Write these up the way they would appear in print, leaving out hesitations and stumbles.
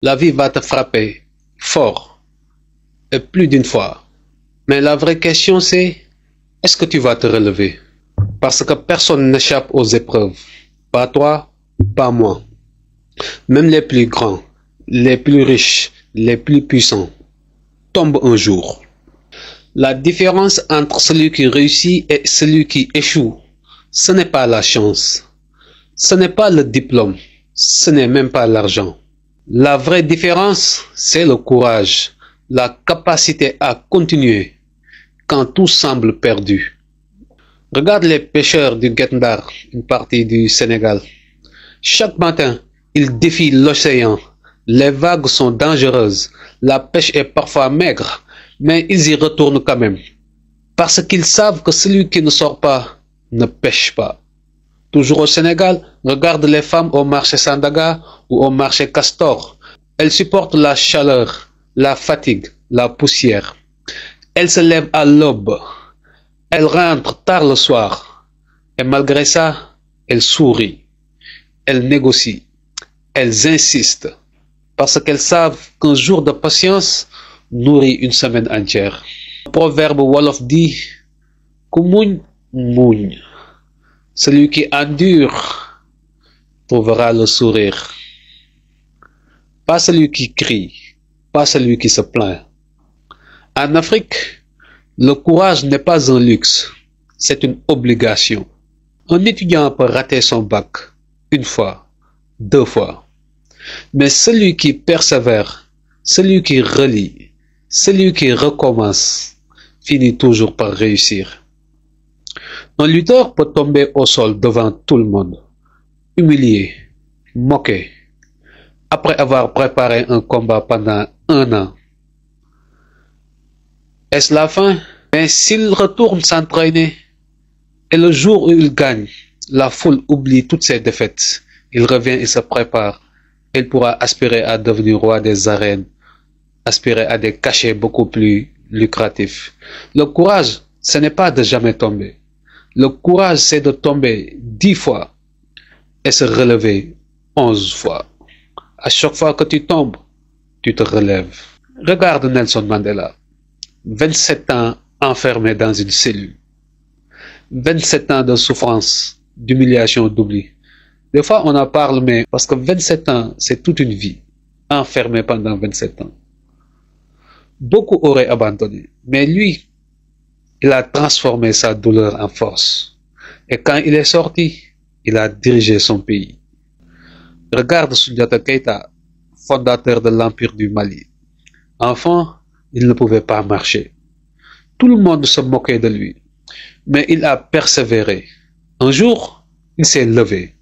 La vie va te frapper fort et plus d'une fois. Mais la vraie question c'est, est-ce que tu vas te relever? Parce que personne n'échappe aux épreuves. Pas toi, pas moi. Même les plus grands, les plus riches, les plus puissants tombent un jour. La différence entre celui qui réussit et celui qui échoue, ce n'est pas la chance, ce n'est pas le diplôme, ce n'est même pas l'argent. La vraie différence, c'est le courage, la capacité à continuer quand tout semble perdu. Regarde les pêcheurs du Guet-Ndar, une partie du Sénégal. Chaque matin, ils défient l'océan. Les vagues sont dangereuses, la pêche est parfois maigre, mais ils y retournent quand même. Parce qu'ils savent que celui qui ne sort pas ne pêche pas. Toujours au Sénégal, regarde les femmes au marché Sandaga ou au marché Castor. Elles supportent la chaleur, la fatigue, la poussière. Elles se lèvent à l'aube. Elles rentrent tard le soir. Et malgré ça, elles sourient. Elles négocient. Elles insistent. Parce qu'elles savent qu'un jour de patience nourrit une semaine entière. Le proverbe Wolof dit Ku muñ muñ. Celui qui endure trouvera le sourire. Pas celui qui crie, pas celui qui se plaint. En Afrique, le courage n'est pas un luxe, c'est une obligation. Un étudiant peut rater son bac une fois, deux fois. Mais celui qui persévère, celui qui relie, celui qui recommence, finit toujours par réussir. Un lutteur peut tomber au sol devant tout le monde, humilié, moqué, après avoir préparé un combat pendant un an. Est-ce la fin? Mais s'il retourne s'entraîner, et le jour où il gagne, la foule oublie toutes ses défaites. Il revient et se prépare. Il pourra aspirer à devenir roi des arènes, aspirer à des cachets beaucoup plus lucratifs. Le courage, ce n'est pas de jamais tomber. Le courage, c'est de tomber 10 fois et se relever 11 fois. À chaque fois que tu tombes, tu te relèves. Regarde Nelson Mandela. 27 ans enfermé dans une cellule. 27 ans de souffrance, d'humiliation, d'oubli. Des fois, on en parle, mais parce que 27 ans, c'est toute une vie. Enfermé pendant 27 ans. Beaucoup auraient abandonné. Mais lui, il a transformé sa douleur en force. Et quand il est sorti, il a dirigé son pays. Regarde Soundiata Keita, fondateur de l'Empire du Mali. Enfant, il ne pouvait pas marcher. Tout le monde se moquait de lui. Mais il a persévéré. Un jour, il s'est levé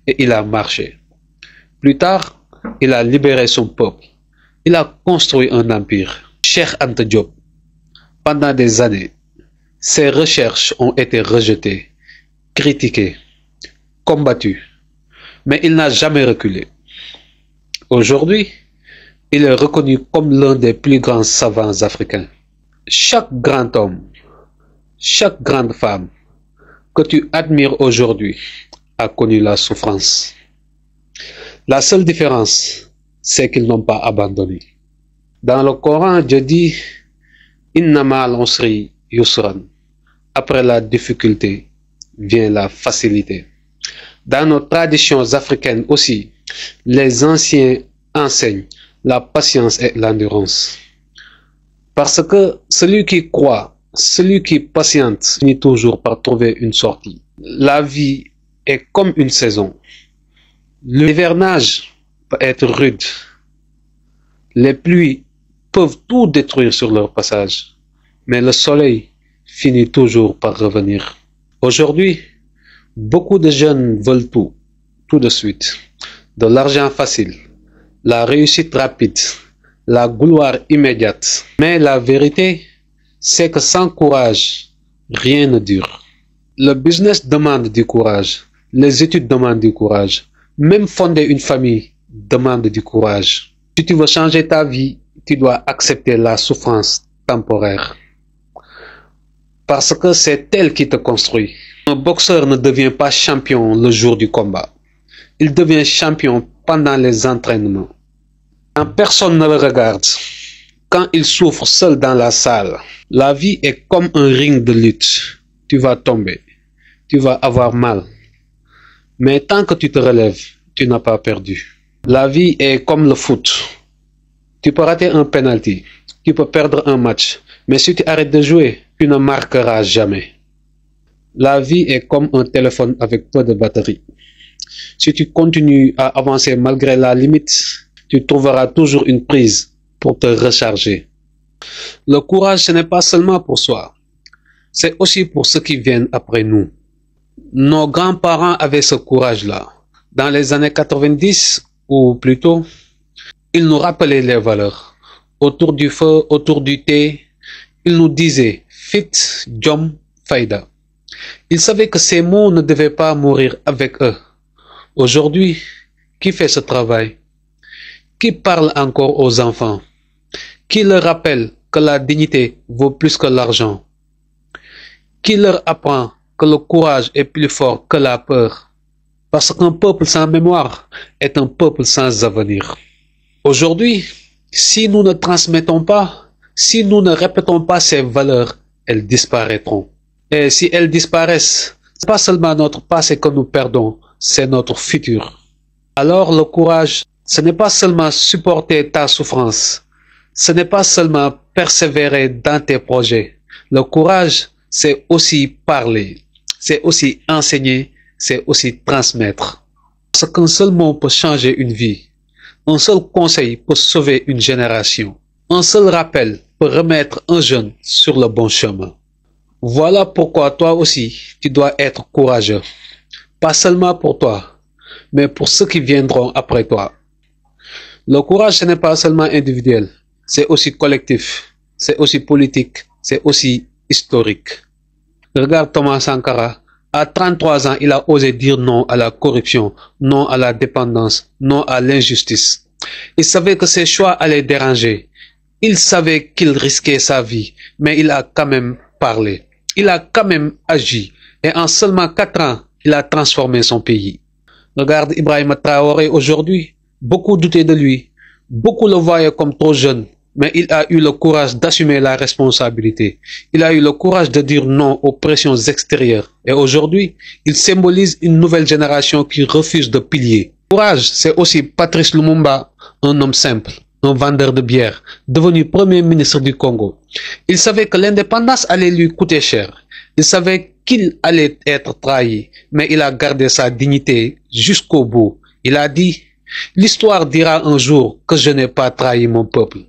et il a marché. Plus tard, il a libéré son peuple. Il a construit un empire. Cheikh Anta Diop. Pendant des années, ses recherches ont été rejetées, critiquées, combattues. Mais il n'a jamais reculé. Aujourd'hui, il est reconnu comme l'un des plus grands savants africains. Chaque grand homme, chaque grande femme que tu admires aujourd'hui a connu la souffrance. La seule différence, c'est qu'ils n'ont pas abandonné. Dans le Coran, Dieu dit Inna ma'al usri yusran. Après la difficulté vient la facilité. Dans nos traditions africaines aussi, les anciens enseignent la patience et l'endurance. Parce que celui qui croit, celui qui patiente, finit toujours par trouver une sortie. La vie est comme une saison. L'hivernage peut être rude. Les pluies peuvent tout détruire sur leur passage. Mais le soleil finit toujours par revenir. Aujourd'hui, beaucoup de jeunes veulent tout de suite. De l'argent facile, la réussite rapide, la gloire immédiate. Mais la vérité, c'est que sans courage, rien ne dure. Le business demande du courage, les études demandent du courage, même fonder une famille demande du courage. Si tu veux changer ta vie, tu dois accepter la souffrance temporaire. Parce que c'est elle qui te construit. Un boxeur ne devient pas champion le jour du combat. Il devient champion pendant les entraînements. Quand personne ne le regarde, quand il souffre seul dans la salle, la vie est comme un ring de lutte. Tu vas tomber, tu vas avoir mal. Mais tant que tu te relèves, tu n'as pas perdu. La vie est comme le foot. Tu peux rater un penalty, tu peux perdre un match, mais si tu arrêtes de jouer, tu ne marqueras jamais. La vie est comme un téléphone avec peu de batterie. Si tu continues à avancer malgré la limite, tu trouveras toujours une prise pour te recharger. Le courage, ce n'est pas seulement pour soi, c'est aussi pour ceux qui viennent après nous. Nos grands-parents avaient ce courage-là. Dans les années 90, ou plutôt, ils nous rappelaient les valeurs. Autour du feu, autour du thé, ils nous disaient « fit, jom, faïda ». Ils savaient que ces mots ne devaient pas mourir avec eux. Aujourd'hui, qui fait ce travail? Qui parle encore aux enfants? Qui leur rappelle que la dignité vaut plus que l'argent? Qui leur apprend que le courage est plus fort que la peur? Parce qu'un peuple sans mémoire est un peuple sans avenir. Aujourd'hui, si nous ne transmettons pas, si nous ne répétons pas ces valeurs, elles disparaîtront. Et si elles disparaissent, ce n'est pas seulement notre passé que nous perdons, c'est notre futur. Alors le courage, ce n'est pas seulement supporter ta souffrance, ce n'est pas seulement persévérer dans tes projets. Le courage, c'est aussi parler, c'est aussi enseigner, c'est aussi transmettre. Parce qu'un seul mot peut changer une vie. Un seul conseil peut sauver une génération. Un seul rappel peut remettre un jeune sur le bon chemin. Voilà pourquoi toi aussi, tu dois être courageux. Pas seulement pour toi, mais pour ceux qui viendront après toi. Le courage, ce n'est pas seulement individuel, c'est aussi collectif, c'est aussi politique, c'est aussi historique. Regarde Thomas Sankara, à 33 ans, il a osé dire non à la corruption, non à la dépendance, non à l'injustice. Il savait que ses choix allaient déranger. Il savait qu'il risquait sa vie, mais il a quand même parlé. Il a quand même agi. Et en seulement 4 ans, il a transformé son pays. Regarde Ibrahima Traoré aujourd'hui. Beaucoup doutaient de lui. Beaucoup le voyaient comme trop jeune. Mais il a eu le courage d'assumer la responsabilité. Il a eu le courage de dire non aux pressions extérieures. Et aujourd'hui, il symbolise une nouvelle génération qui refuse de pilier. Courage, c'est aussi Patrice Lumumba, un homme simple, un vendeur de bière, devenu premier ministre du Congo. Il savait que l'indépendance allait lui coûter cher. Il savait qu'il allait être trahi, mais il a gardé sa dignité jusqu'au bout. Il a dit, l'histoire dira un jour que je n'ai pas trahi mon peuple.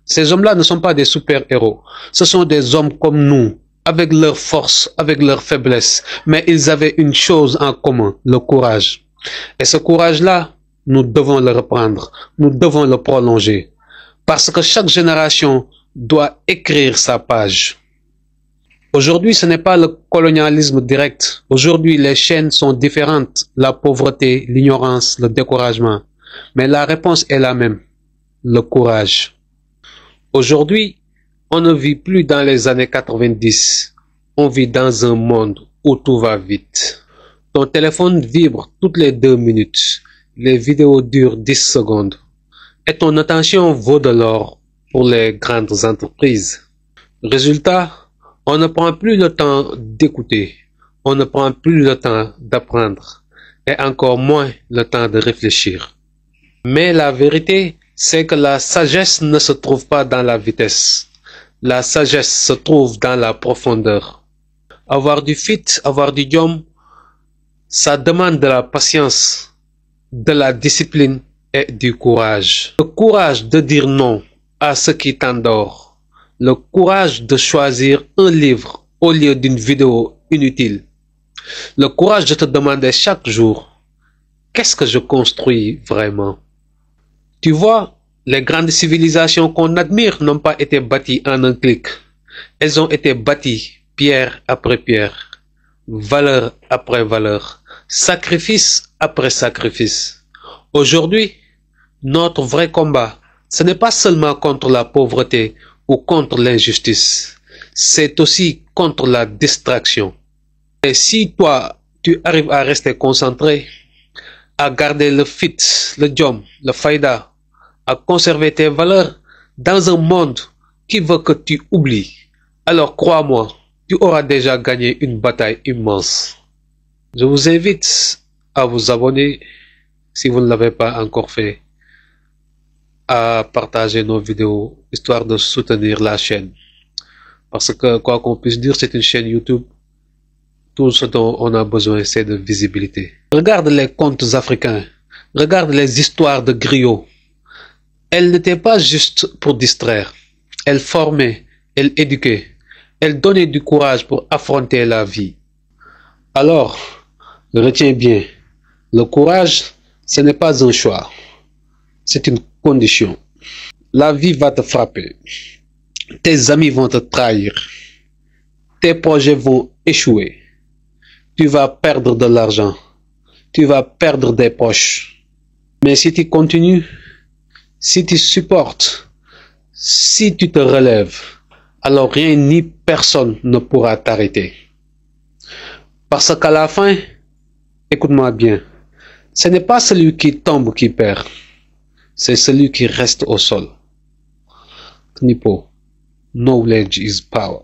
Ces hommes-là ne sont pas des super-héros. Ce sont des hommes comme nous, avec leurs forces, avec leurs faiblesses. Mais ils avaient une chose en commun, le courage. Et ce courage-là, nous devons le reprendre. Nous devons le prolonger. Parce que chaque génération doit écrire sa page. Aujourd'hui, ce n'est pas le colonialisme direct. Aujourd'hui, les chaînes sont différentes. La pauvreté, l'ignorance, le découragement. Mais la réponse est la même. Le courage. Aujourd'hui, on ne vit plus dans les années 90. On vit dans un monde où tout va vite. Ton téléphone vibre toutes les 2 minutes. Les vidéos durent 10 secondes. Et ton attention vaut de l'or pour les grandes entreprises. Résultat, on ne prend plus le temps d'écouter. On ne prend plus le temps d'apprendre. Et encore moins le temps de réfléchir. Mais la vérité, c'est que la sagesse ne se trouve pas dans la vitesse. La sagesse se trouve dans la profondeur. Avoir du fit, avoir du jom, ça demande de la patience, de la discipline et du courage. Le courage de dire non à ce qui t'endort. Le courage de choisir un livre au lieu d'une vidéo inutile. Le courage de te demander chaque jour, qu'est-ce que je construis vraiment? Tu vois, les grandes civilisations qu'on admire n'ont pas été bâties en un clic. Elles ont été bâties pierre après pierre, valeur après valeur, sacrifice après sacrifice. Aujourd'hui, notre vrai combat, ce n'est pas seulement contre la pauvreté ou contre l'injustice, c'est aussi contre la distraction. Et si toi, tu arrives à rester concentré, à garder le fit, le jom, le faïda, à conserver tes valeurs dans un monde qui veut que tu oublies, alors crois-moi, tu auras déjà gagné une bataille immense. Je vous invite à vous abonner si vous ne l'avez pas encore fait, à partager nos vidéos, histoire de soutenir la chaîne. Parce que, quoi qu'on puisse dire, c'est une chaîne YouTube. Tout ce dont on a besoin, c'est de visibilité. Regarde les contes africains. Regarde les histoires de griots. Elles n'étaient pas juste pour distraire. Elles formaient, elles éduquaient. Elles donnaient du courage pour affronter la vie. Alors, retiens bien, le courage, ce n'est pas un choix. C'est une condition. La vie va te frapper. Tes amis vont te trahir. Tes projets vont échouer. Tu vas perdre de l'argent. Tu vas perdre des poches. Mais si tu continues, si tu supportes, si tu te relèves, alors rien ni personne ne pourra t'arrêter. Parce qu'à la fin, écoute-moi bien, ce n'est pas celui qui tombe qui perd, c'est celui qui reste au sol. Knipo, knowledge is power.